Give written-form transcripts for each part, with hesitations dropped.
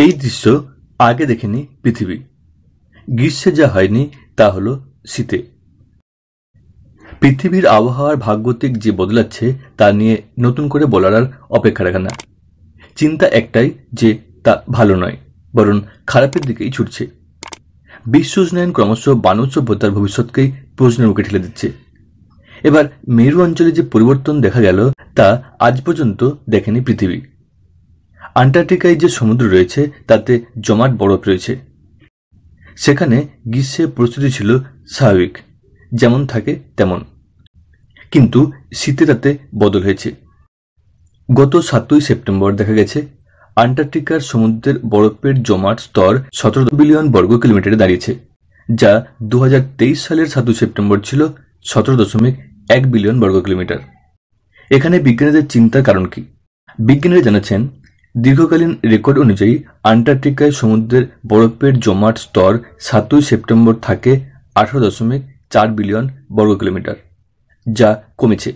এই দৃশ্য আগে দেখেনি পৃথিবী। গ্রীষ্মে যা হয়নি তা হলো শীতে। পৃথিবীর আবহাওয়ার ভাগ্যতিক যে বদলাচ্ছে তা নিয়ে নতুন করে বলার আর অপেক্ষা রাখে না। চিন্তা একটাই যে তা ভালো নয়, বরং খারাপের দিকেই ছুটছে। বিশ্ব উষ্ণায়ন ক্রমশ মানব সভ্যতার ভবিষ্যৎকেই প্রশ্নের মুখে ঠেলে দিচ্ছে। এবার মেরু অঞ্চলে যে পরিবর্তন দেখা গেল তা আজ পর্যন্ত দেখেনি পৃথিবী। আন্টার্কটিকায় যে সমুদ্র রয়েছে তাতে জমাট বরফ রয়েছে। সেখানে গ্রীষ্মের পরিস্থিতি ছিল স্বাভাবিক, যেমন থাকে তেমন, কিন্তু শীতে তাতে বদল হয়েছে। গত 7ই সেপ্টেম্বর দেখা গেছে আন্টার্কটিকার সমুদ্রের বরফের জমাট স্তর 17 বিলিয়ন বর্গ কিলোমিটারে দাঁড়িয়েছে, যা 2023 সালের 7 সেপ্টেম্বর ছিল 17.1 বিলিয়ন বর্গ কিলোমিটার। এখানে বিজ্ঞানীদের চিন্তার কারণ কি? বিজ্ঞানীরা জানাচ্ছেন, দীর্ঘকালীন রেকর্ড অনুযায়ী আন্টার্কটিকায় সমুদ্রের বরফের জমাট স্তর 7ই সেপ্টেম্বর থাকে 18.4 বিলিয়ন বর্গ কিলোমিটার, যা কমেছে।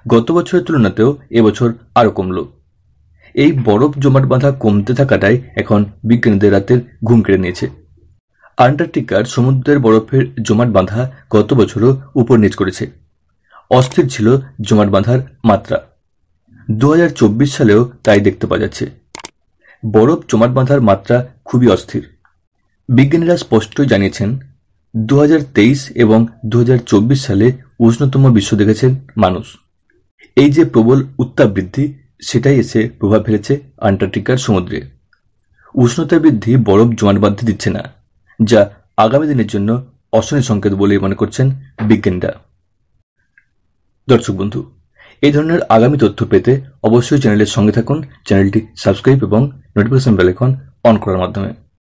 গত বছরের তুলনাতেও এবছর আরও কমল। এই বরফ জমাট বাঁধা কমতে থাকাটাই এখন বিজ্ঞানীদের রাতের ঘুম কেড়ে নিয়েছে। আন্টার্কটিকার সমুদ্রের বরফের জমাট বাঁধা গত বছরও উপর নিচ করেছে। অস্থির ছিল জমাট বাঁধার মাত্রা। 2024 সালেও তাই দেখতে পাওয়া যাচ্ছে। বরফ জমাট বাঁধার মাত্রা খুবই অস্থির। বিজ্ঞানীরা স্পষ্টই জানিয়েছেন, 2023 এবং 2024 সালে উষ্ণতম বিশ্ব দেখেছেন মানুষ। এই যে প্রবল উত্তাপ বৃদ্ধি, সেটাই এসে প্রভাব ফেলেছে আন্টার্কটিকার সমুদ্রে। উষ্ণতা বৃদ্ধি বরফ জমাট বাঁধতে দিচ্ছে না, যা আগামী দিনের জন্য অশনি সংকেত বলে মনে করছেন বিজ্ঞানীরা। দর্শক বন্ধু, এই ধরনের আগামী তথ্য পেতে অবশ্যই চ্যানেলের সঙ্গে থাকুন। চ্যানেলটি সাবস্ক্রাইব এবং নোটিফিকেশন বেল আইকন অন করার মাধ্যমে।